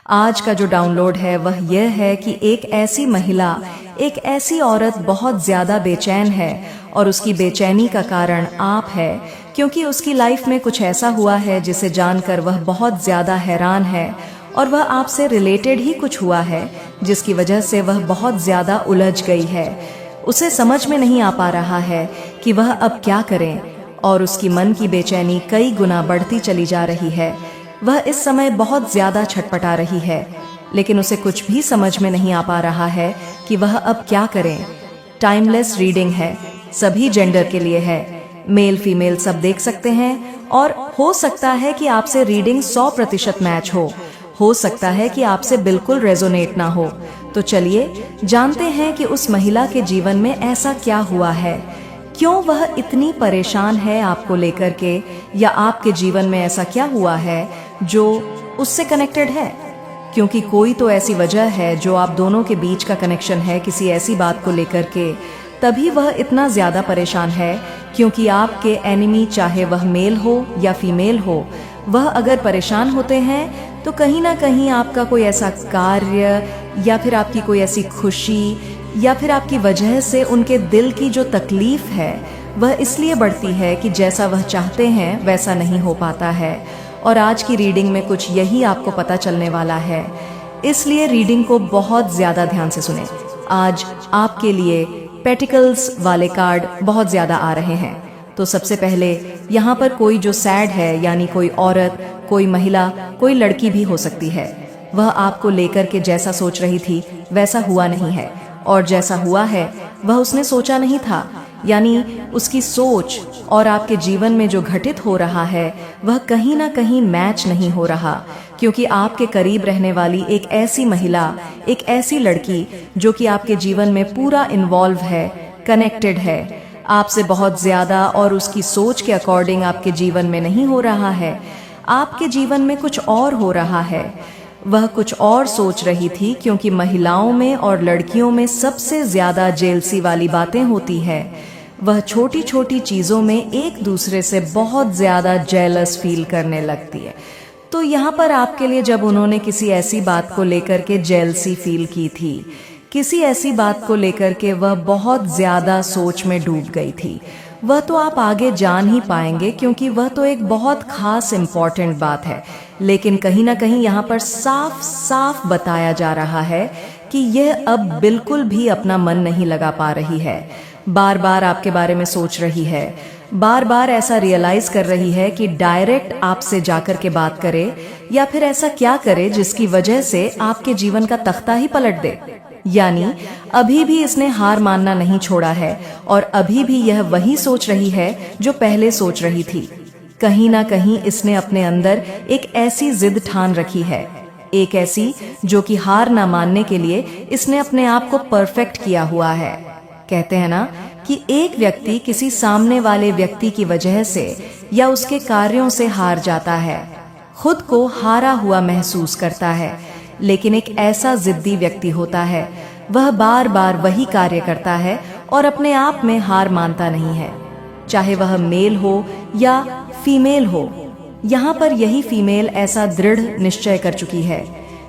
आज का जो डाउनलोड है वह यह है कि एक ऐसी महिला, एक ऐसी औरत बहुत ज्यादा बेचैन है और उसकी बेचैनी का कारण आप है, क्योंकि उसकी लाइफ में कुछ ऐसा हुआ है जिसे जानकर वह बहुत ज्यादा हैरान है और वह आपसे रिलेटेड ही कुछ हुआ है जिसकी वजह से वह बहुत ज्यादा उलझ गई है। उसे समझ में नहीं आ पा रहा है कि वह अब क्या करें और उसकी मन की बेचैनी कई गुना बढ़ती चली जा रही है। वह इस समय बहुत ज्यादा छटपटा रही है, लेकिन उसे कुछ भी समझ में नहीं आ पा रहा है कि वह अब क्या करें। टाइमलेस रीडिंग है, सभी जेंडर के लिए है, मेल फीमेल सब देख सकते हैं और हो सकता है कि आपसे रीडिंग 100% मैच हो सकता है कि आपसे बिल्कुल रेजोनेट ना हो। तो चलिए जानते हैं कि उस महिला के जीवन में ऐसा क्या हुआ है, क्यों वह इतनी परेशान है आपको लेकर के, या आपके जीवन में ऐसा क्या हुआ है जो उससे कनेक्टेड है। क्योंकि कोई तो ऐसी वजह है जो आप दोनों के बीच का कनेक्शन है किसी ऐसी बात को लेकर के, तभी वह इतना ज्यादा परेशान है। क्योंकि आपके एनिमी, चाहे वह मेल हो या फीमेल हो, वह अगर परेशान होते हैं तो कहीं ना कहीं आपका कोई ऐसा कार्य या फिर आपकी कोई ऐसी खुशी या फिर आपकी वजह से उनके दिल की जो तकलीफ है वह इसलिए बढ़ती है कि जैसा वह चाहते हैं वैसा नहीं हो पाता है। और आज की रीडिंग में कुछ यही आपको पता चलने वाला है, इसलिए रीडिंग को बहुत ज्यादा ध्यान से सुने। आज आपके लिए पेटिकल्स वाले कार्ड बहुत ज्यादा आ रहे हैं। तो सबसे पहले यहाँ पर कोई जो सैड है, यानी कोई औरत, कोई महिला, कोई लड़की भी हो सकती है, वह आपको लेकर के जैसा सोच रही थी वैसा हुआ नहीं है, और जैसा हुआ है वह उसने सोचा नहीं था। यानी उसकी सोच और आपके जीवन में जो घटित हो रहा है वह कहीं ना कहीं मैच नहीं हो रहा। क्योंकि आपके करीब रहने वाली एक ऐसी महिला, एक ऐसी लड़की जो कि आपके जीवन में पूरा इन्वॉल्व है, कनेक्टेड है आपसे बहुत ज्यादा, और उसकी सोच के अकॉर्डिंग आपके जीवन में नहीं हो रहा है। आपके जीवन में कुछ और हो रहा है, वह कुछ और सोच रही थी। क्योंकि महिलाओं में और लड़कियों में सबसे ज्यादा जेलसी वाली बातें होती है। वह छोटी छोटी चीजों में एक दूसरे से बहुत ज्यादा जेलस फील करने लगती है। तो यहाँ पर आपके लिए जब उन्होंने किसी ऐसी बात को लेकर के जेलसी फील की थी, किसी ऐसी बात को लेकर के वह बहुत ज्यादा सोच में डूब गई थी, वह तो आप आगे जान ही पाएंगे क्योंकि वह तो एक बहुत खास इम्पॉर्टेंट बात है। लेकिन कहीं ना कहीं यहाँ पर साफ साफ बताया जा रहा है कि यह अब बिल्कुल भी अपना मन नहीं लगा पा रही है, बार बार आपके बारे में सोच रही है, बार बार ऐसा रियलाइज कर रही है कि डायरेक्ट आपसे जाकर के बात करे या फिर ऐसा क्या करे जिसकी वजह से आपके जीवन का तख्ता ही पलट दे। यानी अभी भी इसने हार मानना नहीं छोड़ा है और अभी भी यह वही सोच रही है जो पहले सोच रही थी। कहीं ना कहीं इसने अपने अंदर एक ऐसी जिद ठान रखी है, एक ऐसी जो कि हार ना मानने के लिए इसने अपने आप को परफेक्ट किया हुआ है। कहते हैं ना कि एक व्यक्ति किसी सामने वाले व्यक्ति की वजह से या उसके कार्यों से हार जाता है, खुद को हारा हुआ महसूस करता है। लेकिन एक ऐसा जिद्दी व्यक्ति होता है, वह बार बार वही कार्य करता है और अपने आप में हार मानता नहीं है, चाहे वह मेल हो या फीमेल हो। यहाँ पर यही फीमेल ऐसा दृढ़ निश्चय कर चुकी है,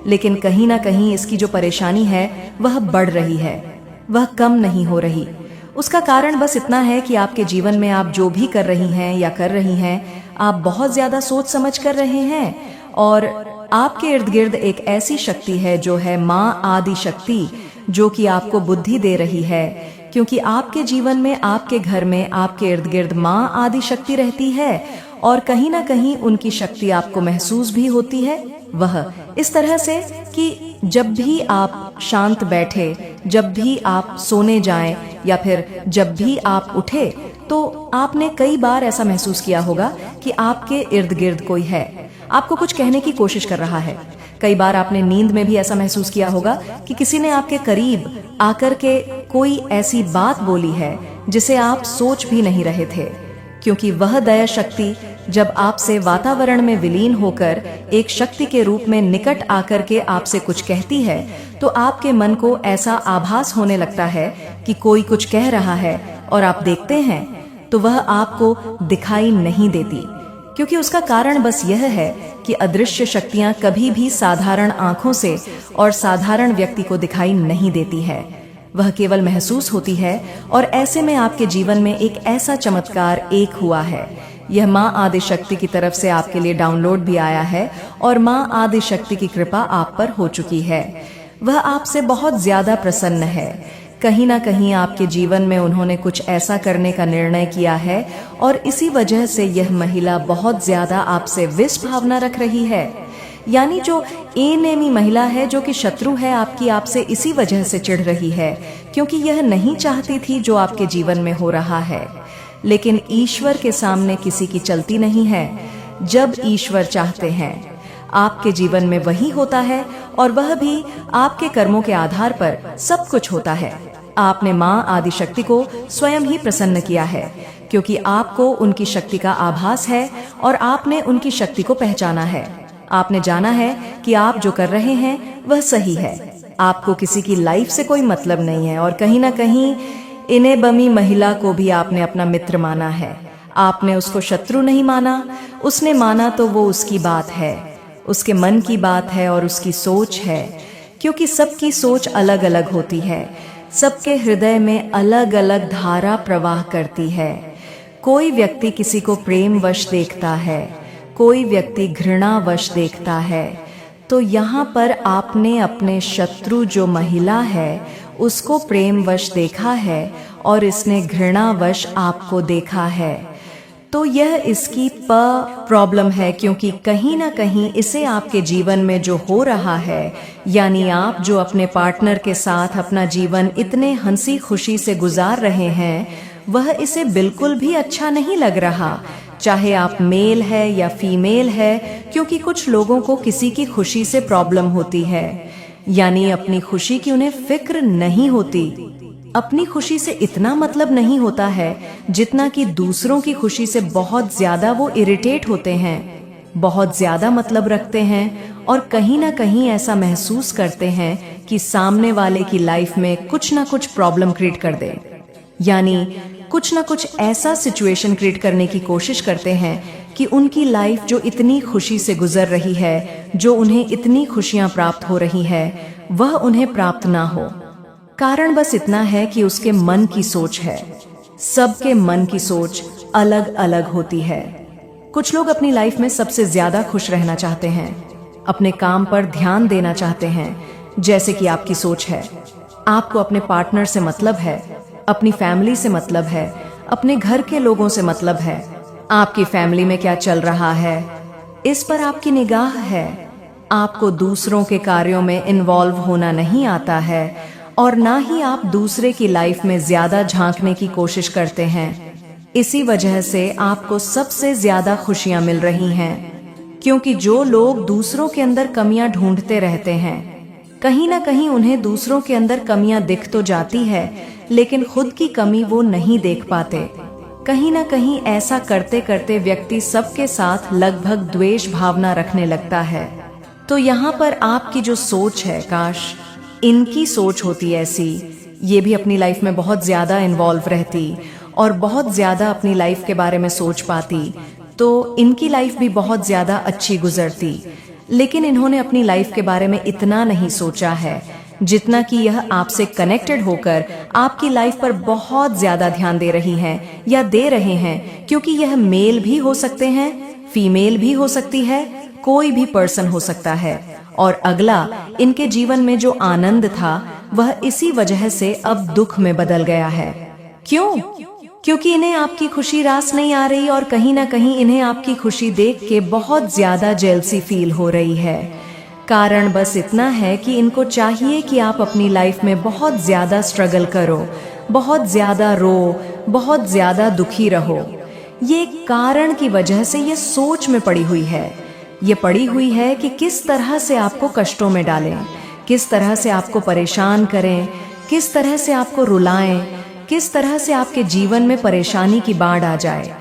लेकिन कहीं ना कहीं इसकी जो परेशानी है वह बढ़ रही है, वह कम नहीं हो रही। उसका कारण बस इतना है कि आपके जीवन में आप जो भी कर रही हैं या कर रही हैं, आप बहुत ज्यादा सोच समझ कर रहे हैं। और आपके इर्द गिर्द एक ऐसी शक्ति है जो है माँ आदि शक्ति, जो कि आपको बुद्धि दे रही है। क्योंकि आपके जीवन में, आपके घर में, आपके इर्द गिर्द माँ आदि शक्ति रहती है और कहीं ना कहीं उनकी शक्ति आपको महसूस भी होती है। वह इस तरह से कि जब भी आप शांत बैठे, जब भी आप सोने जाएं या फिर जब भी आप उठे, तो आपने कई बार ऐसा महसूस किया होगा कि आपके इर्द गिर्द कोई है, आपको कुछ कहने की कोशिश कर रहा है। कई बार आपने नींद में भी ऐसा महसूस किया होगा कि किसी ने आपके करीब आकर के कोई ऐसी बात बोली है जिसे आप सोच भी नहीं रहे थे। क्योंकि वह दया शक्ति जब आपसे वातावरण में विलीन होकर एक शक्ति के रूप में निकट आकर के आपसे कुछ कहती है, तो आपके मन को ऐसा आभास होने लगता है कि कोई कुछ कह रहा है, और आप देखते हैं तो वह आपको दिखाई नहीं देती। क्योंकि उसका कारण बस यह है कि अदृश्य शक्तियां कभी भी साधारण आंखों से और साधारण व्यक्ति को दिखाई नहीं देती है, वह केवल महसूस होती है। और ऐसे में आपके जीवन में एक ऐसा चमत्कार एक हुआ है। यह माँ आदिशक्ति की तरफ से आपके लिए डाउनलोड भी आया है और माँ आदिशक्ति की कृपा आप पर हो चुकी है। वह आपसे बहुत ज्यादा प्रसन्न है। कहीं ना कहीं आपके जीवन में उन्होंने कुछ ऐसा करने का निर्णय किया है और इसी वजह से यह महिला बहुत ज्यादा आपसे विष भावना रख रही है। यानी जो एनेमी महिला है, जो कि शत्रु है आपकी, आपसे इसी वजह से चिढ़ रही है क्योंकि यह नहीं चाहती थी जो आपके जीवन में हो रहा है। लेकिन ईश्वर के सामने किसी की चलती नहीं है। जब ईश्वर चाहते हैं आपके जीवन में वही होता है और वह भी आपके कर्मों के आधार पर सब कुछ होता है। आपने माँ आदिशक्ति को स्वयं ही प्रसन्न किया है क्योंकि आपको उनकी शक्ति का आभास है और आपने उनकी शक्ति को पहचाना है। आपने जाना है कि आप जो कर रहे हैं वह सही है। आपको किसी की लाइफ से कोई मतलब नहीं है और कहीं ना कहीं इन्हें बमी महिला को भी आपने अपना मित्र माना है। आपने उसको शत्रु नहीं माना। उसने माना तो वो उसकी बात है, उसके मन की बात है और उसकी सोच है, क्योंकि सबकी सोच अलग अलग होती है। सबके हृदय में अलग अलग धारा प्रवाह करती है। कोई व्यक्ति किसी को प्रेमवश देखता है, कोई व्यक्ति घृणावश देखता है। तो यहाँ पर आपने अपने शत्रु जो महिला है उसको प्रेमवश देखा है और इसने घृणावश आपको देखा है। तो यह इसकी प्रॉब्लम है, क्योंकि कहीं ना कहीं इसे आपके जीवन में जो हो रहा है, यानी आप जो अपने पार्टनर के साथ अपना जीवन इतने हंसी खुशी से गुजार रहे हैं, वह इसे बिल्कुल भी अच्छा नहीं लग रहा। चाहे आप मेल है या फीमेल है, क्योंकि कुछ लोगों को किसी की खुशी से प्रॉब्लम होती है, यानी अपनी खुशी की उन्हें फिक्र नहीं होती। अपनी खुशी से इतना मतलब नहीं होता है जितना कि दूसरों की खुशी से बहुत ज्यादा वो इरिटेट होते हैं, बहुत ज्यादा मतलब रखते हैं और कहीं ना कहीं ऐसा महसूस करते हैं कि सामने वाले की लाइफ में कुछ ना कुछ प्रॉब्लम क्रिएट कर दे, यानी कुछ ना कुछ ऐसा सिचुएशन क्रिएट करने की कोशिश करते हैं कि उनकी लाइफ जो इतनी खुशी से गुजर रही है, जो उन्हें इतनी खुशियां प्राप्त हो रही है, वह उन्हें प्राप्त ना हो। कारण बस इतना है कि उसके मन की सोच है। सबके मन की सोच अलग अलग होती है। कुछ लोग अपनी लाइफ में सबसे ज्यादा खुश रहना चाहते हैं, अपने काम पर ध्यान देना चाहते हैं, जैसे कि आपकी सोच है। आपको अपने पार्टनर से मतलब है, अपनी फैमिली से मतलब है, अपने घर के लोगों से मतलब है। आपकी फैमिली में क्या चल रहा है, इस पर आपकी निगाह है। आपको दूसरों के कार्यों में इन्वॉल्व होना नहीं आता है और ना ही आप दूसरे की लाइफ में ज्यादा झांकने की कोशिश करते हैं। इसी वजह से आपको सबसे ज्यादा खुशियां मिल रही हैं, क्योंकि जो लोग दूसरों के अंदर कमियां ढूंढते रहते हैं, कहीं ना कहीं उन्हें दूसरों के अंदर कमियां दिख तो जाती है, लेकिन खुद की कमी वो नहीं देख पाते। कहीं ना कहीं ऐसा करते करते व्यक्ति सबके साथ लगभग द्वेष भावना रखने लगता है। तो यहाँ पर आपकी जो सोच है, काश इनकी सोच होती ऐसी, ये भी अपनी लाइफ में बहुत ज्यादा इन्वॉल्व रहती और बहुत ज्यादा अपनी लाइफ के बारे में सोच पाती, तो इनकी लाइफ भी बहुत ज्यादा अच्छी गुजरती। लेकिन इन्होंने अपनी लाइफ के बारे में इतना नहीं सोचा है जितना कि यह आपसे कनेक्टेड होकर आपकी लाइफ पर बहुत ज्यादा ध्यान दे रही हैं या दे रहे हैं, क्योंकि यह मेल भी हो सकते हैं, फीमेल भी हो सकती है, कोई भी पर्सन हो सकता है। और अगला, इनके जीवन में जो आनंद था वह इसी वजह से अब दुख में बदल गया है। क्यों? क्योंकि इन्हें आपकी खुशी रास नहीं आ रही और कहीं ना कहीं इन्हें आपकी खुशी देख के बहुत ज्यादा जेलसी फील हो रही है। कारण बस इतना है कि इनको चाहिए कि आप अपनी लाइफ में बहुत ज्यादा स्ट्रगल करो, बहुत ज्यादा रो, बहुत ज्यादा दुखी रहो। ये कारण की वजह से ये सोच में पड़ी हुई है। ये पड़ी हुई है कि किस तरह से आपको कष्टों में डालें, किस तरह से आपको परेशान करें, किस तरह से आपको रुलाएं, किस तरह से आपके जीवन में परेशानी की बाढ़ आ जाए।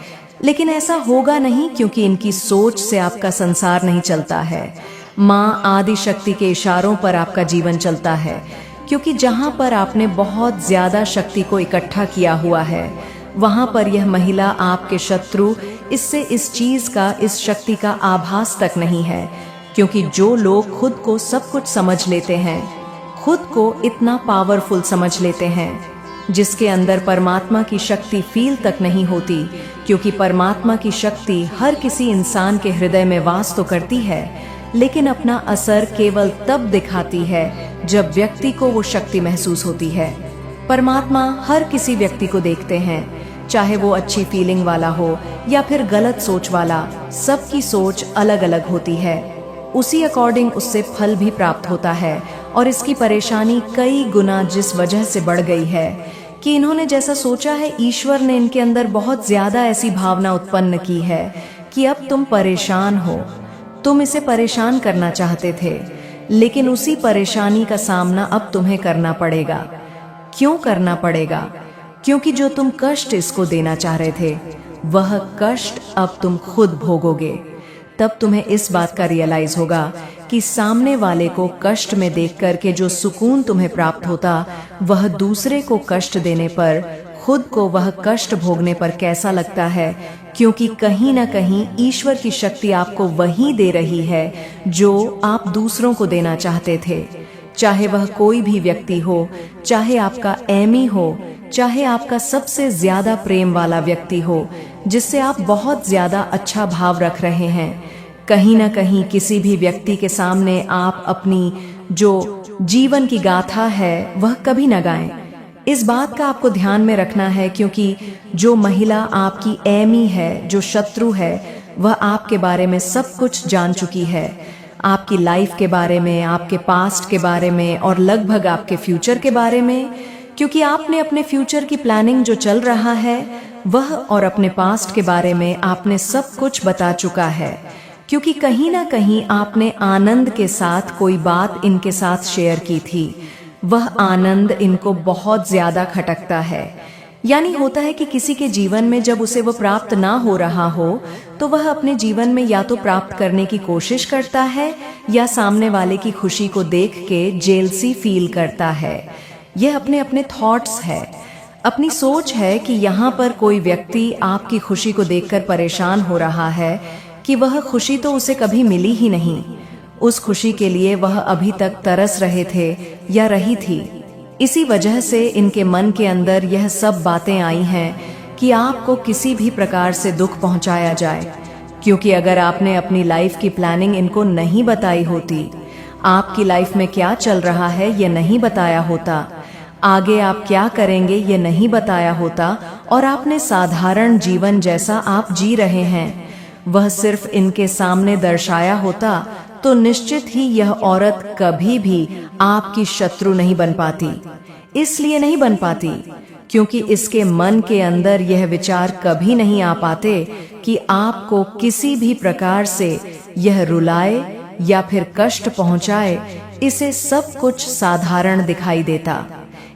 लेकिन ऐसा होगा नहीं, क्योंकि इनकी सोच से आपका संसार नहीं चलता है। माँ आदिशक्ति के इशारों पर आपका जीवन चलता है, क्योंकि जहाँ पर आपने बहुत ज्यादा शक्ति को इकट्ठा किया हुआ है, वहाँ पर यह महिला आपके शत्रु इससे इस चीज का, इस शक्ति का आभास तक नहीं है। क्योंकि जो लोग खुद को सब कुछ समझ लेते हैं, खुद को इतना पावरफुल समझ लेते हैं, जिसके अंदर परमात्मा की शक्ति फील तक नहीं होती, क्योंकि परमात्मा की शक्ति हर किसी इंसान के हृदय में वास तो करती है, लेकिन अपना असर केवल तब दिखाती है जब व्यक्ति को वो शक्ति महसूस होती है। परमात्मा हर किसी व्यक्ति को देखते हैं, चाहे वो अच्छी फीलिंग वाला हो या फिर गलत सोच वाला, सबकी सोच अलग अलग होती है। उसी अकॉर्डिंग उससे फल भी प्राप्त होता है। और इसकी परेशानी कई गुना जिस वजह से बढ़ गई है कि इन्होंने जैसा सोचा है, ईश्वर ने इनके अंदर बहुत ज्यादा ऐसी भावना उत्पन्न की है कि अब तुम परेशान हो, तुम इसे परेशान करना चाहते थे, लेकिन उसी परेशानी का सामना अब तुम्हें करना पड़ेगा। क्यों करना पड़ेगा? क्योंकि जो तुम कष्ट इसको देना चाह रहे थे, वह कष्ट अब तुम खुद भोगोगे। तब तुम्हें इस बात का रियलाइज होगा कि सामने वाले को कष्ट में देख कर के जो सुकून तुम्हें प्राप्त होता, वह दूसरे को कष्ट देने पर, खुद को वह कष्ट भोगने पर कैसा लगता है। क्योंकि कहीं ना कहीं ईश्वर की शक्ति आपको वही दे रही है जो आप दूसरों को देना चाहते थे। चाहे वह कोई भी व्यक्ति हो, चाहे आपका एमी हो, चाहे आपका सबसे ज्यादा प्रेम वाला व्यक्ति हो, जिससे आप बहुत ज्यादा अच्छा भाव रख रहे हैं, कहीं ना कहीं किसी भी व्यक्ति के सामने आप अपनी जो जीवन की गाथा है वह कभी न गाएं। इस बात का आपको ध्यान में रखना है, क्योंकि जो महिला आपकी एमी है, जो शत्रु है, वह आपके बारे में सब कुछ जान चुकी है, आपकी लाइफ के बारे में, आपके पास्ट के बारे में और लगभग आपके फ्यूचर के बारे में। क्योंकि आपने अपने फ्यूचर की प्लानिंग जो चल रहा है वह और अपने पास्ट के बारे में आपने सब कुछ बता चुका है। क्योंकि कहीं ना कहीं आपने आनंद के साथ कोई बात इनके साथ शेयर की थी, वह आनंद इनको बहुत ज्यादा खटकता है। यानी होता है कि किसी के जीवन में जब उसे वो प्राप्त ना हो रहा हो, तो वह अपने जीवन में या तो प्राप्त करने की कोशिश करता है या सामने वाले की खुशी को देख के जेलसी फील करता है। यह अपने अपने थॉट्स है, अपनी सोच है कि यहाँ पर कोई व्यक्ति आपकी खुशी को देखकर परेशान हो रहा है कि वह खुशी तो उसे कभी मिली ही नहीं, उस खुशी के लिए वह अभी तक तरस रहे थे या रही थी। इसी वजह से इनके मन के अंदर यह सब बातें आई हैं कि आपको किसी भी प्रकार से दुख पहुंचाया जाए। क्योंकि अगर आपने अपनी लाइफ की प्लानिंग इनको नहीं बताई होती, आपकी लाइफ में क्या चल रहा है ये नहीं बताया होता, आगे आप क्या करेंगे ये नहीं बताया होता, और आपने साधारण जीवन जैसा आप जी रहे हैं वह सिर्फ इनके सामने दर्शाया होता, तो निश्चित ही यह औरत कभी भी आपकी शत्रु नहीं बन पाती। इसलिए नहीं बन पाती क्योंकि इसके मन के अंदर यह विचार कभी नहीं आ पाते कि आपको किसी भी प्रकार से यह रुलाए या फिर कष्ट पहुंचाए। इसे सब कुछ साधारण दिखाई देता।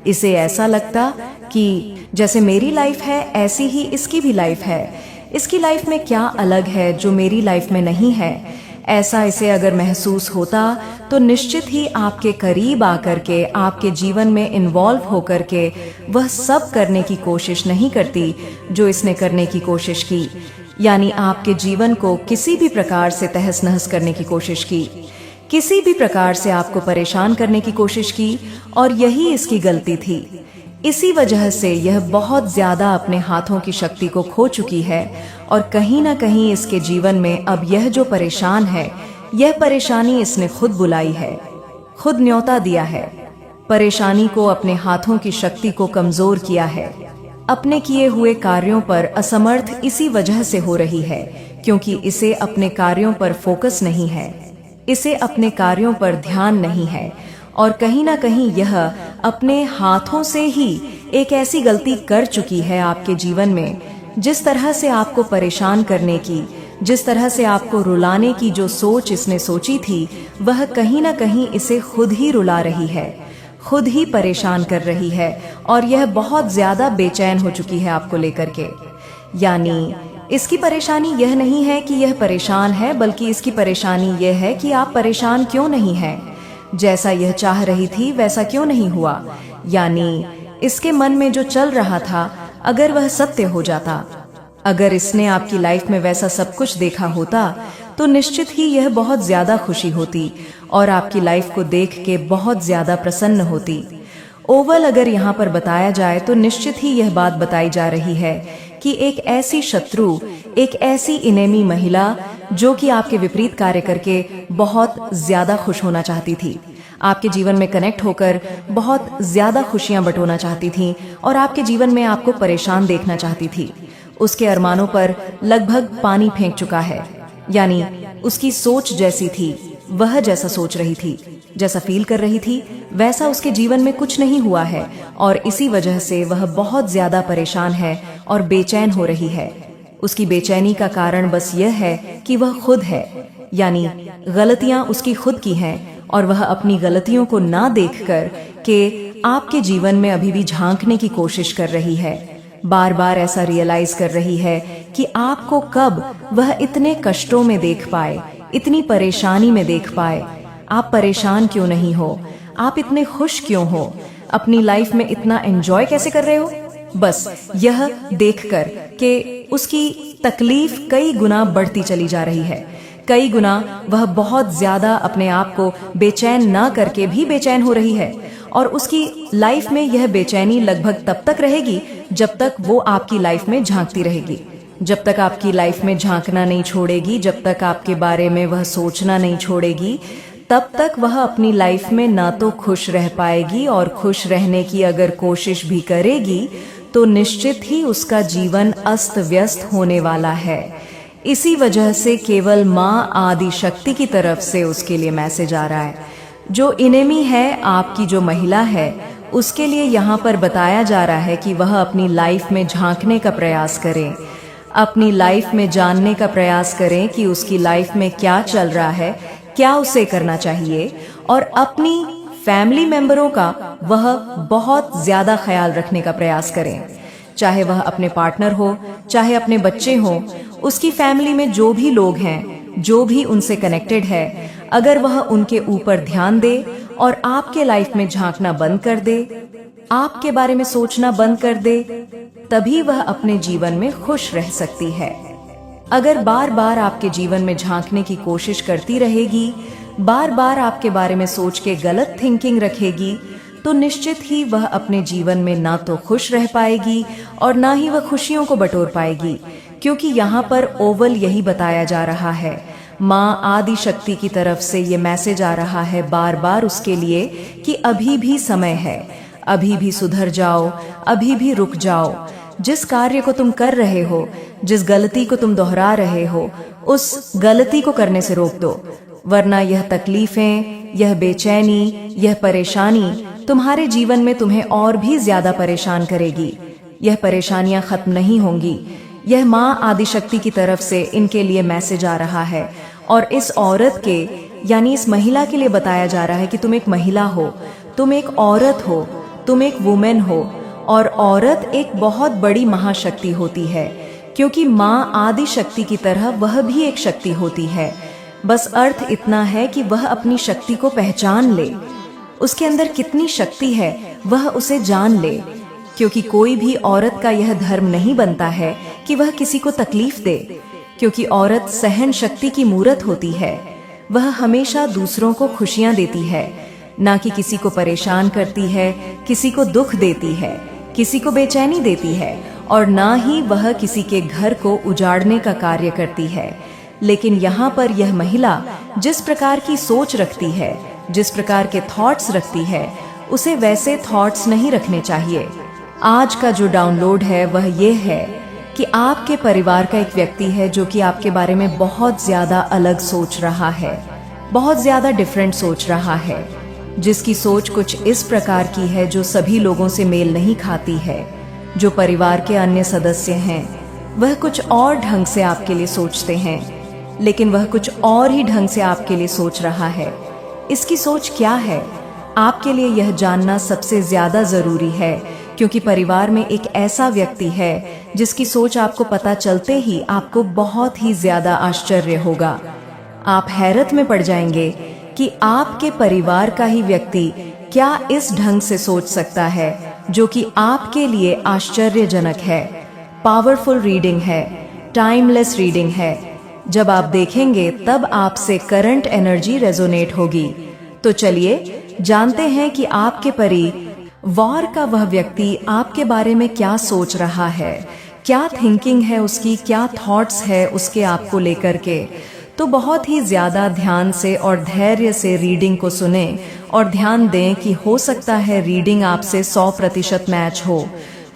इसे ऐसा लगता कि जैसे मेरी लाइफ है ऐसी ही इसकी भी लाइफ है, इसकी लाइफ में क्या अलग है जो मेरी लाइफ में नहीं है। ऐसा इसे अगर महसूस होता तो निश्चित ही आपके करीब आकर के, आपके जीवन में इन्वॉल्व होकर के वह सब करने की कोशिश नहीं करती जो इसने करने की कोशिश की। यानी आपके जीवन को किसी भी प्रकार से तहस नहस करने की कोशिश की, किसी भी प्रकार से आपको परेशान करने की कोशिश की, और यही इसकी गलती थी। इसी वजह से यह बहुत ज्यादा अपने हाथों की शक्ति को खो चुकी है, और कहीं ना कहीं इसके जीवन में अब यह जो परेशान है, यह परेशानी इसने खुद बुलाई है, खुद न्योता दिया है। परेशानी को, अपने हाथों की शक्ति को कमजोर किया है। अपने किए हुए कार्यों पर असमर्थ इसी वजह से हो रही है क्योंकि इसे अपने कार्यों पर फोकस नहीं है, इसे अपने कार्यों पर ध्यान नहीं है, और कहीं ना कहीं यह अपने हाथों से ही एक ऐसी गलती कर चुकी है आपके जीवन में, जिस तरह से आपको परेशान करने की, जिस तरह से आपको रुलाने की जो सोच इसने सोची थी, वह कहीं ना कहीं इसे खुद ही रुला रही है, खुद ही परेशान कर रही है, और यह बहुत ज्यादा बेचैन हो चुकी है आपको लेकर के। यानी इसकी परेशानी यह नहीं है कि यह परेशान है, बल्कि इसकी परेशानी यह है कि आप परेशान क्यों नहीं हैं, जैसा यह चाह रही थी वैसा क्यों नहीं हुआ। यानी इसके मन में जो चल रहा था, अगर वह सत्य हो जाता, अगर इसने आपकी लाइफ में वैसा सब कुछ देखा होता तो निश्चित ही यह बहुत ज्यादा खुशी होती और आपकी लाइफ को देख के बहुत ज्यादा प्रसन्न होती। ओवल अगर यहाँ पर बताया जाए तो निश्चित ही यह बात बताई जा रही है कि एक ऐसी शत्रु, एक ऐसी इनेमी महिला जो कि आपके विपरीत कार्य करके बहुत ज्यादा खुश होना चाहती थी, आपके जीवन में कनेक्ट होकर बहुत ज्यादा खुशियां बटोरना चाहती थी और आपके जीवन में आपको परेशान देखना चाहती थी। उसके अरमानों पर लगभग पानी फेंक चुका है, यानी उसकी सोच जैसी थी वह जैसा सोच रही थी, जैसा फील कर रही थी वैसा उसके जीवन में कुछ नहीं हुआ है और इसी वजह से वह बहुत ज्यादा परेशान है और बेचैन हो रही है। उसकी बेचैनी का कारण बस यह है कि वह खुद है, यानी गलतियां उसकी खुद की हैं और वह अपनी गलतियों को ना देखकर के आपके जीवन में अभी भी झांकने की कोशिश कर रही है। बार बार ऐसा रियलाइज कर रही है कि आपको कब वह इतने कष्टों में देख पाए, इतनी परेशानी में देख पाए। आप परेशान क्यों नहीं हो? आप इतने खुश क्यों हो? अपनी लाइफ में इतना एंजॉय कैसे कर रहे हो? बस यह देखकर कि उसकी तकलीफ कई गुना बढ़ती चली जा रही है, कई गुना वह बहुत ज्यादा अपने आप को बेचैन ना करके भी बेचैन हो रही है और उसकी लाइफ में यह बेचैनी लगभग तब तक रहेगी जब तक वो आपकी लाइफ में झांकती रहेगी, जब तक आपकी लाइफ में झांकना नहीं छोड़ेगी, जब तक आपके बारे में वह सोचना नहीं छोड़ेगी, तब तक वह अपनी लाइफ में ना तो खुश रह पाएगी और खुश रहने की अगर कोशिश भी करेगी तो निश्चित ही उसका जीवन अस्त व्यस्त होने वाला है। इसी वजह से केवल माँ आदि शक्ति की तरफ से उसके लिए मैसेज आ रहा है। जो इनेमी है, आपकी जो महिला है, उसके लिए यहाँ पर बताया जा रहा है कि वह अपनी लाइफ में झांकने का प्रयास करें, अपनी लाइफ में जानने का प्रयास करें कि उसकी लाइफ में क्या चल रहा है, क्या उसे करना चाहिए और अपनी फैमिली मेंबरों का वह बहुत ज्यादा ख्याल रखने का प्रयास करें। चाहे वह अपने पार्टनर हो, चाहे अपने बच्चे हों, उसकी फैमिली में जो भी लोग हैं, जो भी उनसे कनेक्टेड है, अगर वह उनके ऊपर ध्यान दे और आपके लाइफ में झांकना बंद कर दे, आपके बारे में सोचना बंद कर दे, तभी वह अपने जीवन में खुश रह सकती है। अगर बार बार आपके जीवन में झांकने की कोशिश करती रहेगी, बार बार आपके बारे में सोच के गलत थिंकिंग रखेगी, तो निश्चित ही वह अपने जीवन में ना तो खुश रह पाएगी और ना ही वह खुशियों को बटोर पाएगी, क्योंकि यहाँ पर ओवल यही बताया जा रहा है। माँ आदि शक्ति की तरफ से ये मैसेज आ रहा है बार बार उसके लिए कि अभी भी समय है, अभी भी सुधर जाओ, अभी भी रुक जाओ। जिस कार्य को तुम कर रहे हो, जिस गलती को तुम दोहरा रहे हो, उस गलती को करने से रोक दो, वरना यह तकलीफें, यह बेचैनी, यह परेशानी तुम्हारे जीवन में तुम्हें और भी ज्यादा परेशान करेगी। यह परेशानियां खत्म नहीं होंगी। यह माँ आदि शक्ति की तरफ से इनके लिए मैसेज आ रहा है और इस औरत के यानी इस महिला के लिए बताया जा रहा है कि तुम एक महिला हो, तुम एक औरत हो, तुम एक वुमेन हो और औरत एक बहुत बड़ी महाशक्ति होती है, क्योंकि माँ आदि शक्ति की तरह वह भी एक शक्ति होती है। बस अर्थ इतना है कि वह अपनी शक्ति को पहचान ले, उसके अंदर कितनी शक्ति है वह उसे जान ले, क्योंकि कोई भी औरत का यह धर्म नहीं बनता है कि वह किसी को तकलीफ दे, क्योंकि औरत सहन शक्ति की मूरत होती है। वह हमेशा दूसरों को खुशियां देती है, ना कि किसी को परेशान करती है, किसी को दुख देती है, किसी को बेचैनी देती है और ना ही वह किसी के घर को उजाड़ने का कार्य करती है। लेकिन यहाँ पर यह महिला जिस प्रकार की सोच रखती है, जिस प्रकार के थॉट्स रखती है, उसे वैसे थॉट्स नहीं रखने चाहिए। आज का जो डाउनलोड है वह ये है कि आपके परिवार का एक व्यक्ति है जो कि आपके बारे में बहुत ज्यादा अलग सोच रहा है, बहुत ज्यादा डिफरेंट सोच रहा है, जिसकी सोच कुछ इस प्रकार की है जो सभी लोगों से मेल नहीं खाती है। जो परिवार के अन्य सदस्य हैं वह कुछ और ढंग से आपके लिए सोचते हैं, लेकिन वह कुछ और ही ढंग से आपके लिए सोच रहा है। इसकी सोच क्या है, आपके लिए यह जानना सबसे ज्यादा जरूरी है, क्योंकि परिवार में एक ऐसा व्यक्ति है जिसकी सोच आपको पता चलते ही आपको बहुत ही ज्यादा आश्चर्य होगा। आप हैरत में पड़ जाएंगे कि आपके परिवार का ही व्यक्ति क्या इस ढंग से सोच सकता है जो कि आपके लिए आश्चर्यजनक है। पावरफुल रीडिंग है, टाइमलेस रीडिंग है। जब आप देखेंगे तब आपसे करंट एनर्जी रेजोनेट होगी। तो चलिए जानते हैं कि आपके परिवार का वह व्यक्ति आपके बारे में क्या सोच रहा है, क्या थिंकिंग है उसकी, क्या थॉट्स है उसके आपको लेकर के। तो बहुत ही ज्यादा ध्यान से और धैर्य से रीडिंग को सुने और ध्यान दें कि हो सकता है रीडिंग आपसे 100% मैच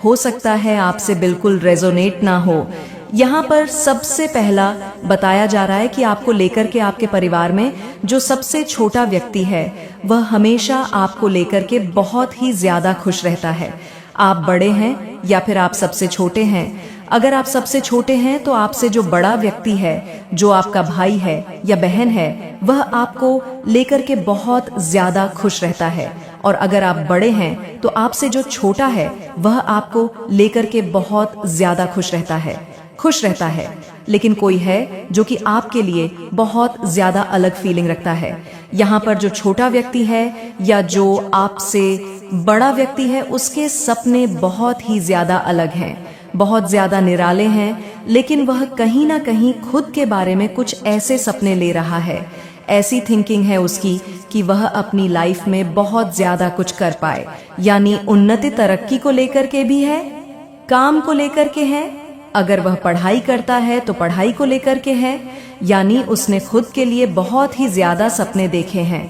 हो सकता है आपसे बिल्कुल रेजोनेट ना हो। यहाँ पर सबसे पहला बताया जा रहा है कि आपको लेकर के आपके परिवार में जो सबसे छोटा व्यक्ति है वह हमेशा आपको लेकर के बहुत ही ज्यादा खुश रहता है। आप बड़े हैं या फिर आप सबसे छोटे हैं। अगर आप सबसे छोटे हैं तो आपसे जो बड़ा व्यक्ति है, जो आपका भाई है या बहन है, वह आपको लेकर के बहुत ज्यादा खुश रहता है। और अगर आप बड़े हैं तो आपसे जो छोटा है वह आपको लेकर के बहुत ज्यादा खुश रहता है। लेकिन कोई है जो कि आपके लिए बहुत ज्यादा अलग फीलिंग रखता है। यहाँ पर जो छोटा व्यक्ति है या जो आपसे बड़ा व्यक्ति है, उसके सपने बहुत ही ज्यादा अलग हैं, बहुत ज्यादा निराले हैं। लेकिन वह कहीं ना कहीं खुद के बारे में कुछ ऐसे सपने ले रहा है, ऐसी थिंकिंग है उसकी कि वह अपनी लाइफ में बहुत ज्यादा कुछ कर पाए। यानी उन्नति तरक्की को लेकर के भी है, काम को लेकर के है, अगर वह पढ़ाई करता है तो पढ़ाई को लेकर के है। यानी उसने खुद के लिए बहुत ही ज्यादा सपने देखे हैं।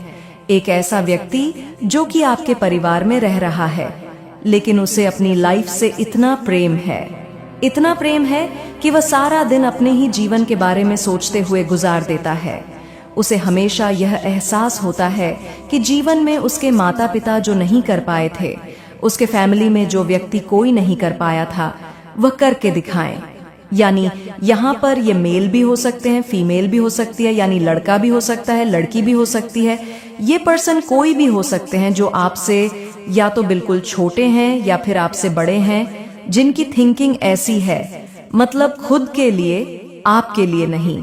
एक ऐसा व्यक्ति जो कि आपके परिवार में रह रहा है, लेकिन उसे अपनी लाइफ से इतना प्रेम है कि वह सारा दिन अपने ही जीवन के बारे में सोचते हुए गुजार देता है। उसे हमेशा यह एहसास होता है कि जीवन में उसके माता पिता जो नहीं कर पाए थे, उसके फैमिली में जो व्यक्ति कोई नहीं कर पाया था, वह करके दिखाएं। यानी यहाँ पर ये मेल भी हो सकते हैं, फीमेल भी हो सकती है, यानी लड़का भी हो सकता है, लड़की भी हो सकती है। ये पर्सन कोई भी हो सकते हैं जो आपसे या तो बिल्कुल छोटे हैं या फिर आपसे बड़े हैं, जिनकी थिंकिंग ऐसी है, मतलब खुद के लिए, आपके लिए नहीं।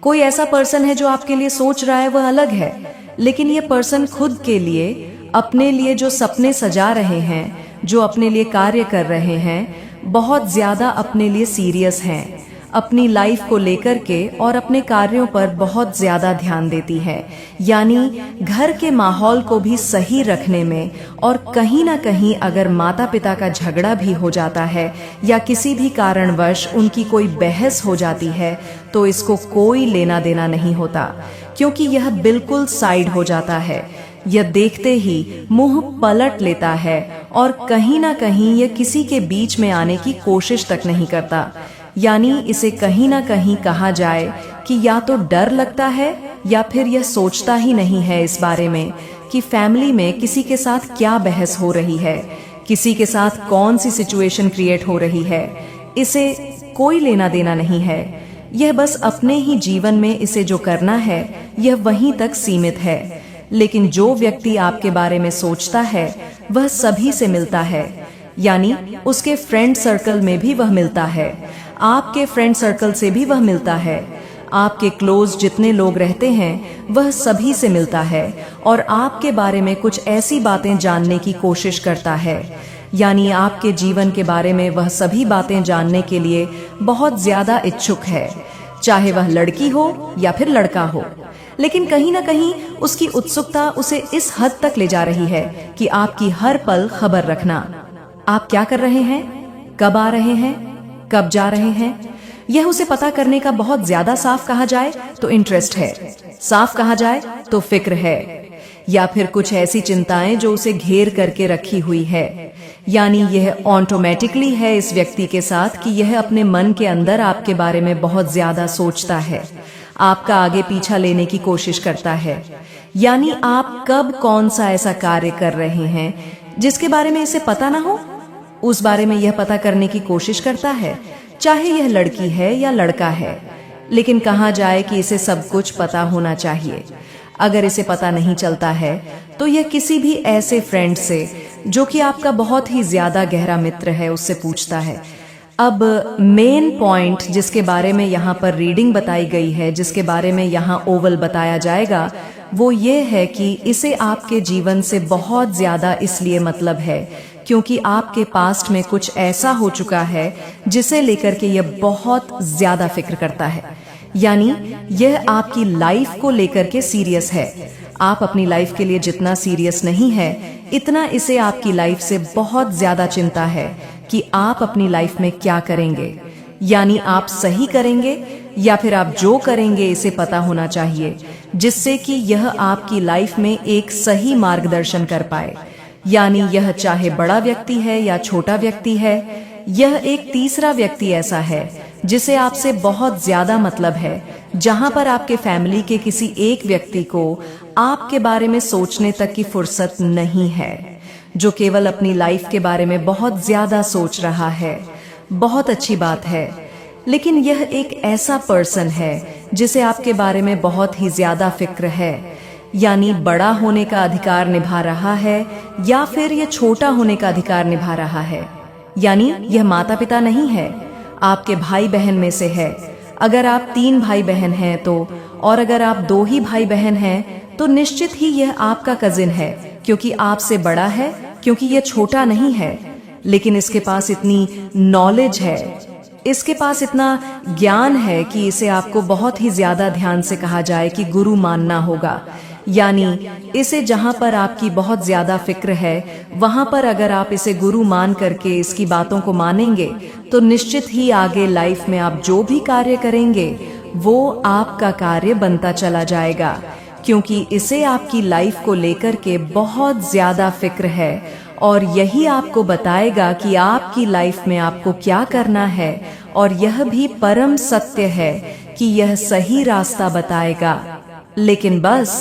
कोई ऐसा पर्सन है जो आपके लिए सोच रहा है, वह अलग है, लेकिन ये पर्सन खुद के लिए, अपने लिए जो सपने सजा रहे हैं, जो अपने लिए कार्य कर रहे हैं, बहुत ज्यादा अपने लिए सीरियस हैं, अपनी लाइफ को लेकर के और अपने कार्यों पर बहुत ज्यादा ध्यान देती है। यानी घर के माहौल को भी सही रखने में, और कहीं ना कहीं अगर माता पिता का झगड़ा भी हो जाता है या किसी भी कारणवश उनकी कोई बहस हो जाती है, तो इसको कोई लेना देना नहीं होता, क्योंकि यह बिल्कुल साइड हो जाता है। यह देखते ही मुंह पलट लेता है और कहीं ना कहीं यह किसी के बीच में आने की कोशिश तक नहीं करता। यानी इसे कहीं ना कहीं कहा जाए कि या तो डर लगता है या फिर यह सोचता ही नहीं है इस बारे में कि फैमिली में किसी के साथ क्या बहस हो रही है, किसी के साथ कौन सी सिचुएशन क्रिएट हो रही है। इसे कोई लेना देना नहीं है। यह बस अपने ही जीवन में इसे जो करना है यह वहीं तक सीमित है। लेकिन जो व्यक्ति आपके बारे में सोचता है वह सभी से मिलता है, यानी उसके फ्रेंड सर्कल में भी वह मिलता है, आपके फ्रेंड सर्कल से भी वह मिलता है, आपके क्लोज जितने लोग रहते हैं वह सभी से मिलता है और आपके बारे में कुछ ऐसी बातें जानने की कोशिश करता है। यानी आपके जीवन के बारे में वह सभी बातें जानने के लिए बहुत ज्यादा इच्छुक है, चाहे वह लड़की हो या फिर लड़का हो। लेकिन कहीं ना कहीं उसकी उत्सुकता उसे इस हद तक ले जा रही है कि आपकी हर पल खबर रखना। आप क्या कर रहे हैं, कब आ रहे हैं, कब जा रहे हैं, यह उसे पता करने का बहुत ज्यादा साफ कहा जाए तो इंटरेस्ट है, साफ कहा जाए तो फिक्र है, या फिर कुछ ऐसी चिंताएं जो उसे घेर करके रखी हुई है। यानी यह ऑटोमेटिकली है इस व्यक्ति के साथ कि यह अपने मन के अंदर आपके बारे में बहुत ज्यादा सोचता है, आपका आगे पीछा लेने की कोशिश करता है। यानी आप कब कौन सा ऐसा कार्य कर रहे हैं जिसके बारे में इसे पता ना हो, उस बारे में यह पता करने की कोशिश करता है, चाहे यह लड़की है या लड़का है। लेकिन कहा जाए कि इसे सब कुछ पता होना चाहिए। अगर इसे पता नहीं चलता है तो यह किसी भी ऐसे फ्रेंड से जो कि आपका बहुत ही ज्यादा गहरा मित्र है उससे पूछता है। अब मेन पॉइंट जिसके बारे में यहाँ पर रीडिंग बताई गई है, जिसके बारे में यहाँ ओवल बताया जाएगा, वो ये है कि इसे आपके जीवन से बहुत ज्यादा इसलिए मतलब है क्योंकि आपके पास्ट में कुछ ऐसा हो चुका है जिसे लेकर के यह बहुत ज्यादा फिक्र करता है। यानी यह आपकी लाइफ को लेकर के सीरियस है। आप अपनी लाइफ के लिए जितना सीरियस नहीं है, इतना इसे आपकी लाइफ से बहुत ज्यादा चिंता है कि आप अपनी लाइफ में क्या करेंगे। यानी आप सही करेंगे या फिर आप जो करेंगे इसे पता होना चाहिए, जिससे कि यह आपकी लाइफ में एक सही मार्गदर्शन कर पाए। यानी यह चाहे बड़ा व्यक्ति है या छोटा व्यक्ति है, यह एक तीसरा व्यक्ति ऐसा है जिसे आपसे बहुत ज्यादा मतलब है, जहां पर आपके फैमिली के किसी एक व्यक्ति को आपके बारे में सोचने तक की फुर्सत नहीं है, जो केवल अपनी लाइफ के बारे में बहुत ज्यादा सोच रहा है। बहुत अच्छी बात है, लेकिन यह एक ऐसा पर्सन है जिसे आपके बारे में बहुत ही ज्यादा फिक्र है। यानी बड़ा होने का अधिकार निभा रहा है या फिर यह छोटा होने का अधिकार निभा रहा है। यानी यह माता पिता नहीं है, आपके भाई बहन में से है। अगर आप 3 भाई बहन हैं तो, और अगर आप 2 ही भाई बहन हैं तो निश्चित ही यह आपका कजिन है, क्योंकि आपसे बड़ा है, क्योंकि यह छोटा नहीं है। लेकिन इसके पास इतनी नॉलेज है, इसके पास इतना ज्ञान है कि इसे आपको बहुत ही ज्यादा ध्यान से कहा जाए कि गुरु मानना होगा। यानी इसे जहां पर आपकी बहुत ज्यादा फिक्र है, वहां पर अगर आप इसे गुरु मान करके इसकी बातों को मानेंगे तो निश्चित ही आगे लाइफ में आप जो भी कार्य करेंगे वो आपका कार्य बनता चला जाएगा, क्योंकि इसे आपकी लाइफ को लेकर के बहुत ज्यादा फिक्र है और यही आपको बताएगा कि आपकी लाइफ में आपको क्या करना है। और यह भी परम सत्य है कि यह सही रास्ता बताएगा। लेकिन बस